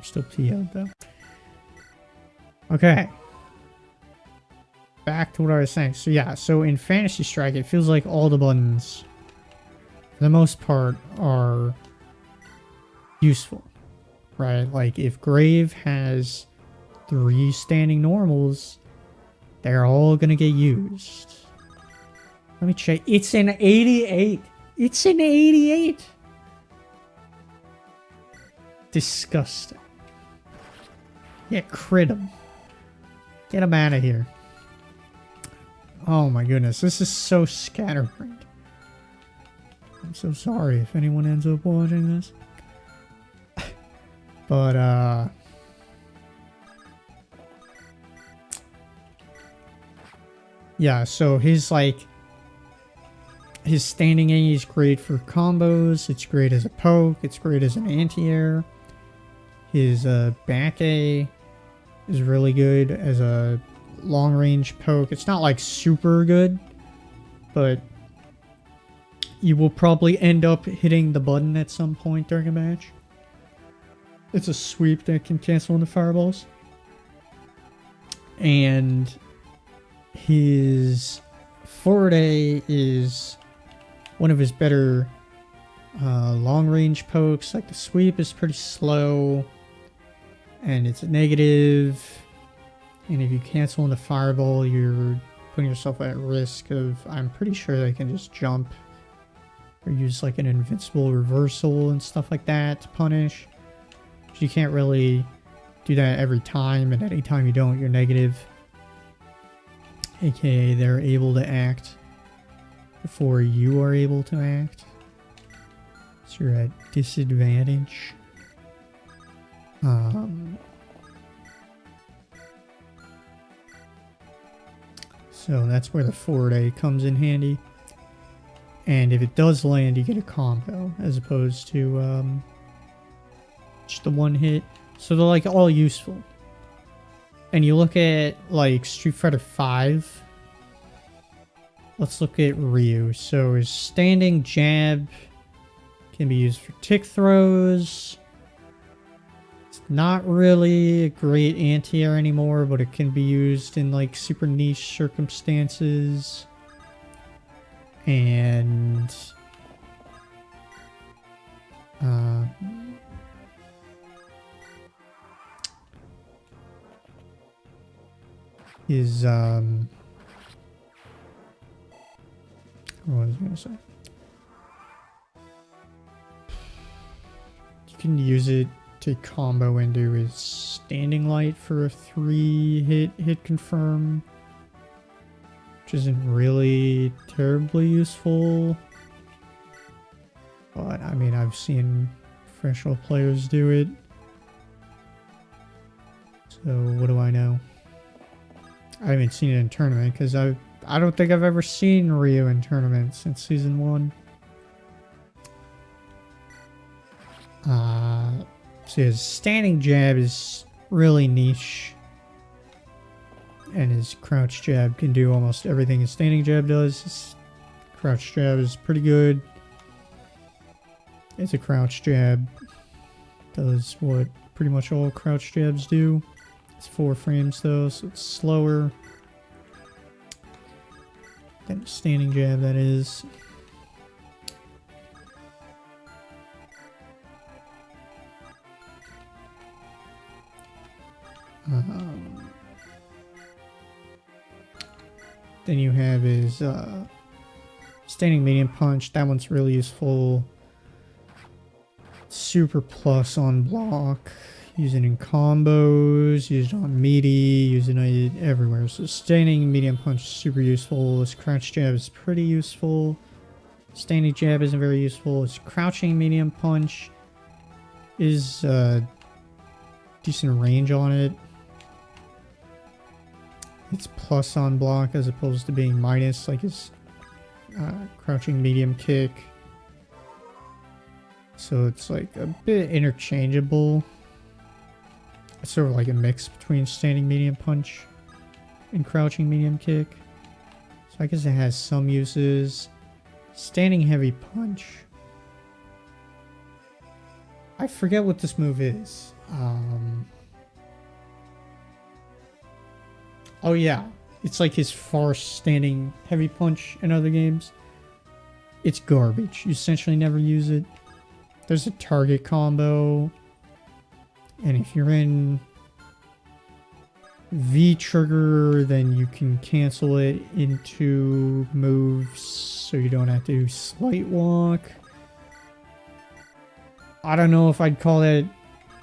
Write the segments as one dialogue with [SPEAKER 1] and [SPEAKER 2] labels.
[SPEAKER 1] Still PO'd though. Okay. Back to what I was saying. So yeah, so in Fantasy Strike, it feels like all the buttons, for the most part, are useful, right? Like if Grave has 3 standing normals, they're all gonna get used. Let me check. It's an 88. It's an 88. Disgusting. Yeah, crit him. Get him out of here. Oh my goodness, this is so scatterbrained. I'm so sorry if anyone ends up watching this. But, yeah, so his standing A is great for combos, it's great as a poke, it's great as an anti-air. His back A is really good as a long-range poke. It's not like super good, but you will probably end up hitting the button at some point during a match. It's a sweep that can cancel into fireballs. And his forward A is one of his better long-range pokes. Like the sweep is pretty slow and it's negative. And if you cancel into fireball, you're putting yourself at risk of, I'm pretty sure they can just jump or use like an invincible reversal and stuff like that to punish. But you can't really do that every time, and any time you don't, you're negative. AKA they're able to act before you are able to act. So you're at disadvantage. So that's where the forward A comes in handy. And if it does land, you get a combo as opposed to just the one hit. So they're like all useful. And you look at like Street Fighter V. Let's look at Ryu. So his standing jab can be used for tick throws. It's not really a great anti-air anymore, but it can be used in like super niche circumstances. And his what was I gonna say? You can use it to combo into his standing light for a 3-hit confirm, which isn't really terribly useful. But I mean, I've seen professional players do it. So what do I know? I haven't seen it in tournament because I don't think I've ever seen Ryu in tournament since season 1. So his standing jab is really niche, and his crouch jab can do almost everything his standing jab does. His crouch jab is pretty good. It's a crouch jab. Does what pretty much all crouch jabs do. It's 4 frames though, so it's slower than a standing jab, that is. Then you have his standing medium punch. That one's really useful. Super plus on block. Use it in combos. Use it on meaty. Use it everywhere. So standing medium punch is super useful. His crouch jab is pretty useful. Standing jab isn't very useful. His crouching medium punch is decent range on it. It's plus on block as opposed to being minus, like his crouching medium kick. So it's like a bit interchangeable. It's sort of like a mix between standing medium punch and crouching medium kick. So I guess it has some uses. Standing heavy punch. I forget what this move is. Um, oh yeah, it's like his far standing heavy punch in other games. It's garbage. You essentially never use it. There's a target combo. And if you're in V trigger, then you can cancel it into moves so you don't have to do slight walk. I don't know if I'd call that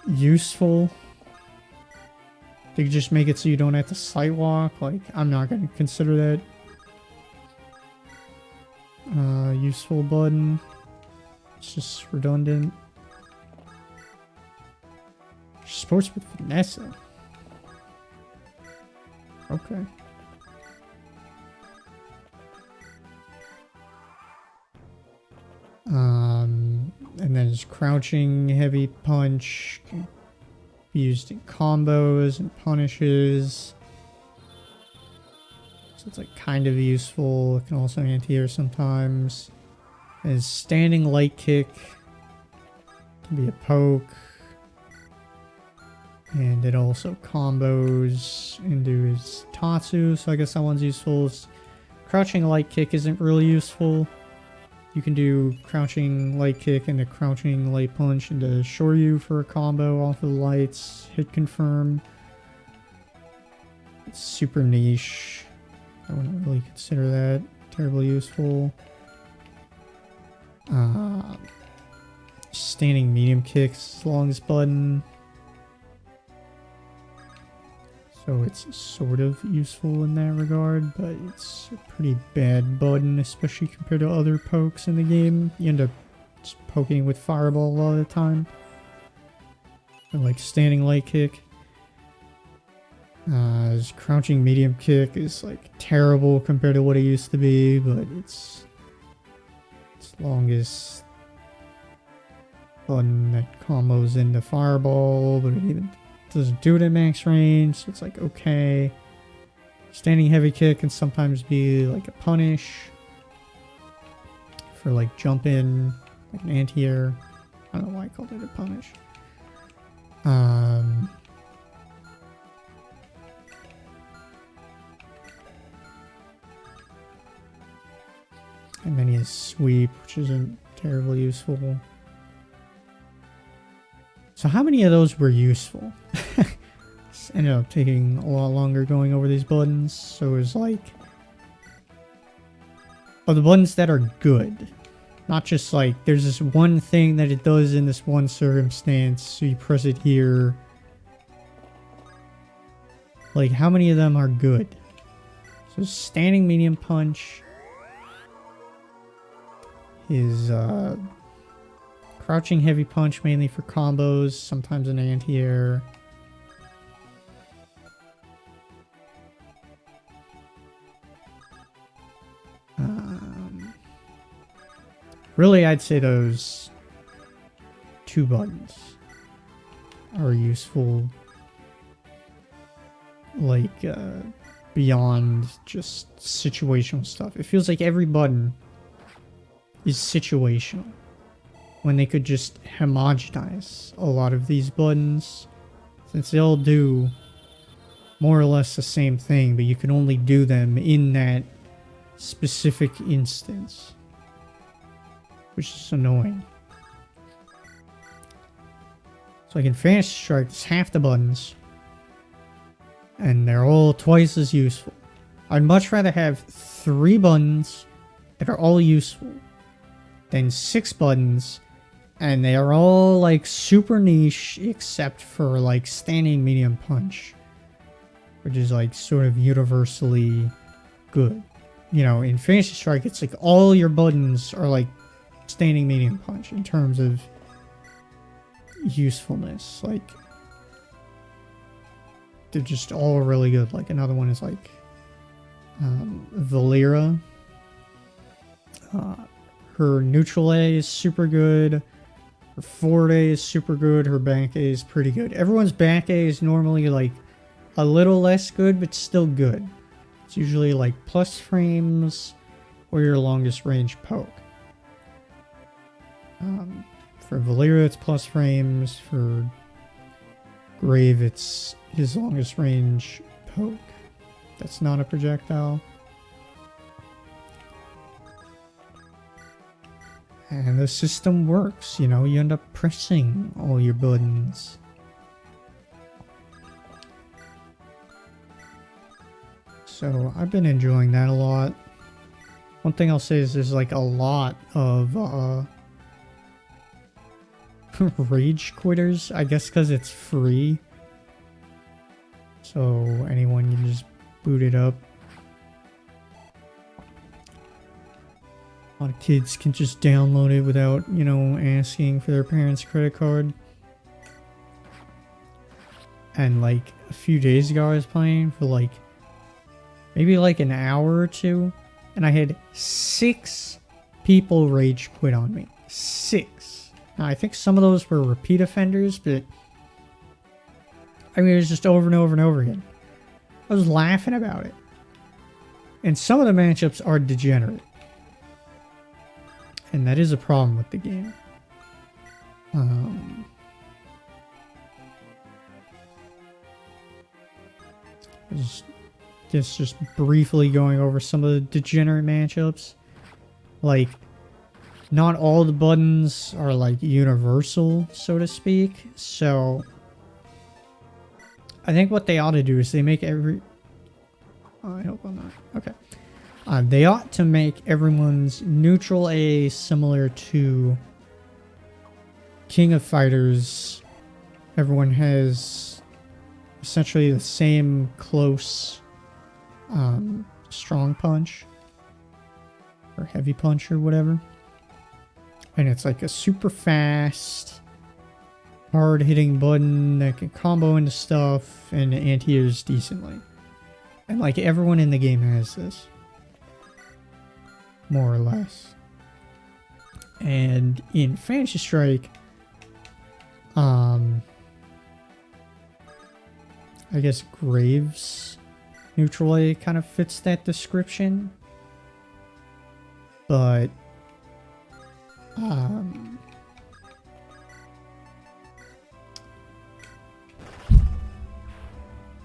[SPEAKER 1] useful. They could just make it so you don't have to slight walk. Like, I'm not going to consider that useful button. It's just redundant. Sports with Vanessa. Okay. And then his crouching heavy punch can be used in combos and punishes. So it's like kind of useful. It can also anti-air sometimes. His standing light kick can be a poke. And it also combos into his Tatsu, so I guess that one's useful. Crouching light kick isn't really useful. You can do crouching light kick and a crouching light punch into Shoryu for a combo off of the lights. Hit confirm. It's super niche. I wouldn't really consider that terribly useful. Standing medium kicks, longest button. So it's sort of useful in that regard, but it's a pretty bad button, especially compared to other pokes in the game. You end up just poking with Fireball a lot of the time. Or like standing light kick. His crouching medium kick is like terrible compared to what it used to be, but it's longest button that combos into Fireball, but it even doesn't do it at max range, so it's like okay. Standing heavy kick can sometimes be like a punish for like jump in, like an anti-air. I don't know why I called it a punish. And then he has sweep, which isn't terribly useful. So how many of those were useful? This ended up taking a lot longer going over these buttons. So it was like, oh, the buttons that are good. Not just like, there's this one thing that it does in this one circumstance, so you press it here. Like, how many of them are good? So standing medium punch is crouching heavy punch mainly for combos, sometimes an anti-air. Really, I'd say those two buttons are useful, like, beyond just situational stuff. It feels like every button is situational, when they could just homogenize a lot of these buttons, since they all do more or less the same thing, but you can only do them in that specific instance, which is annoying. So like in Fantasy Strike, it's half the buttons, and they're all twice as useful. I'd much rather have 3 buttons that are all useful than 6 buttons and they are all like super niche except for like standing medium punch, which is like sort of universally good. You know, in Fantasy Strike, it's like all your buttons are like standing medium punch in terms of usefulness. Like, they're just all really good. Like, another one is like Valera. Her neutral A is super good. Her forward A is super good. Her back A is pretty good. Everyone's back A is normally like a little less good, but still good. It's usually like plus frames or your longest range poke. For Valera, it's plus frames. For Grave, it's his longest range poke. That's not a projectile. And the system works, you know, you end up pressing all your buttons. So I've been enjoying that a lot. One thing I'll say is there's like a lot of rage quitters, I guess because it's free. So anyone can just boot it up. A lot of kids can just download it without, you know, asking for their parents' credit card. And like a few days ago I was playing for like maybe like an hour or two, and I had 6 people rage quit on me. 6. Now I think some of those were repeat offenders, but I mean it was just over and over and over again. I was laughing about it. And some of the matchups are degenerate. And that is a problem with the game. Just briefly going over some of the degenerate matchups. Like, not all the buttons are like universal, so to speak. So, I think what they ought to do is they make every... I hope I'm not... Okay. They ought to make everyone's neutral A similar to King of Fighters. Everyone has essentially the same close strong punch or heavy punch or whatever. And it's like a super fast, hard hitting button that can combo into stuff and anti-airs decently. And like everyone in the game has this. More or less. And in Fantasy Strike, I guess Graves neutral A kind of fits that description. But what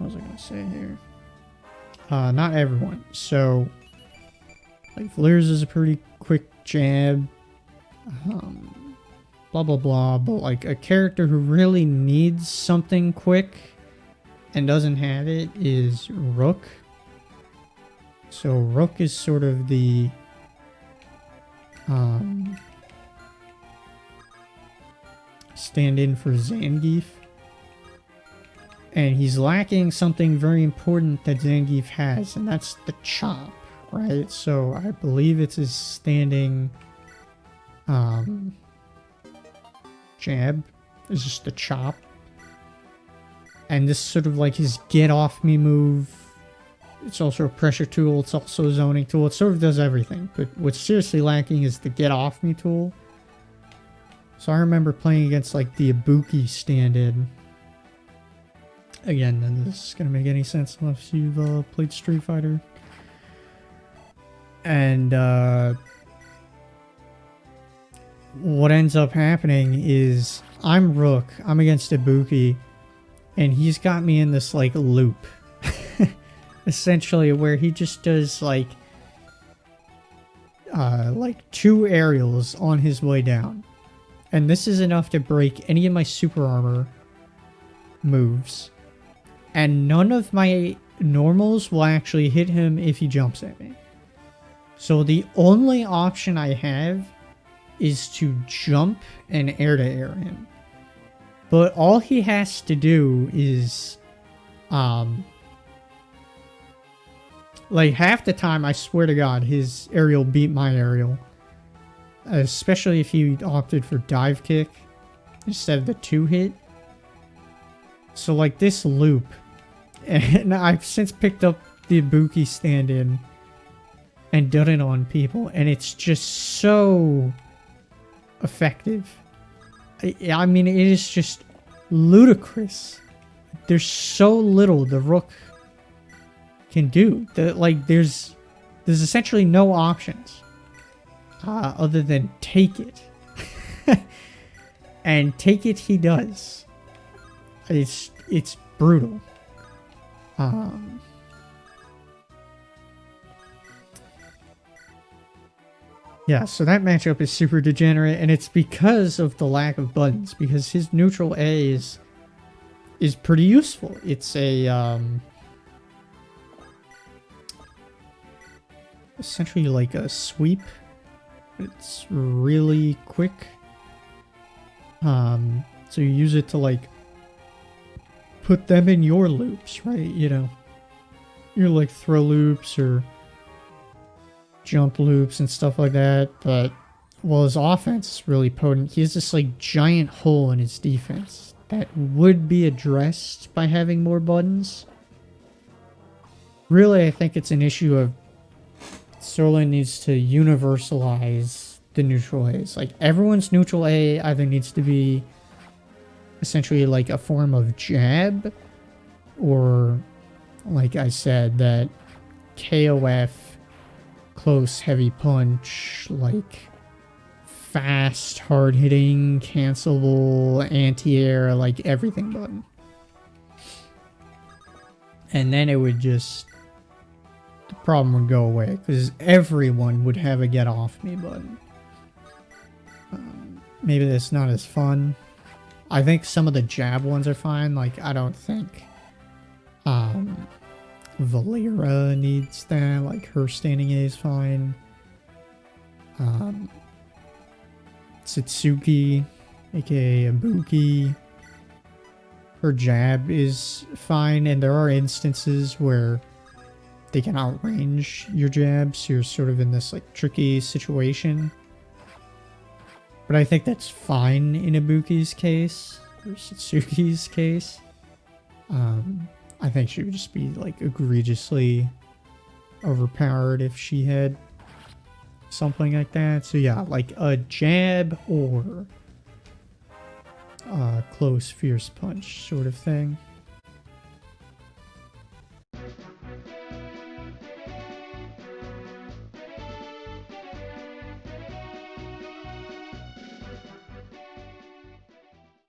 [SPEAKER 1] was I gonna say here? Not everyone. So like Flares is a pretty quick jab. Blah blah blah. But like a character who really needs something quick and doesn't have it is Rook. So Rook is sort of the stand-in for Zangief. And he's lacking something very important that Zangief has, and that's the chop, right? So I believe it's his standing jab. It's just the chop. And this is sort of like his get off me move. It's also a pressure tool. It's also a zoning tool. It sort of does everything. But what's seriously lacking is the get off me tool. So I remember playing against like the Ibuki stand-in. Again, none of this is going to make any sense unless you've played Street Fighter. And what ends up happening is I'm Rook. I'm against Ibuki. And he's got me in this like loop. Essentially where he just does like 2 aerials on his way down. And this is enough to break any of my super armor moves. And none of my normals will actually hit him if he jumps at me. So the only option I have is to jump and air-to-air him. But all he has to do is... like half the time, I swear to God, his aerial beat my aerial. Especially if he opted for dive kick instead of the 2-hit. So like this loop, and I've since picked up the Ibuki stand-in and done it on people, and it's just so effective. I mean, it is just ludicrous. There's so little the Rook can do. There's essentially no options other than take it. And take it he does. It's brutal. Yeah, so that matchup is super degenerate, and it's because of the lack of buttons, because his neutral A is pretty useful. It's a essentially like a sweep. It's really quick. So you use it to like put them in your loops, right? You know, your like throw loops or jump loops and stuff like that. But well, his offense is really potent. He has this like giant hole in his defense that would be addressed by having more buttons. Really, I think it's an issue of Sterling needs to universalize the neutral A's. Like, everyone's neutral A either needs to be essentially like a form of jab, or, like I said, that KOF, close, heavy punch, like fast, hard-hitting, cancelable, anti-air, like everything button. And then it would just... the problem would go away, because everyone would have a get off me button. Maybe that's not as fun. I think some of the jab ones are fine. Like, I don't think Valera needs that. Like, her standing A is fine. Satsuki, aka Ibuki, her jab is fine, and there are instances where they can outrange your jabs, so you're sort of in this like tricky situation. But I think that's fine in Ibuki's case, or Satsuki's case. I think she would just be like egregiously overpowered if she had something like that. So yeah, like a jab or a close fierce punch sort of thing.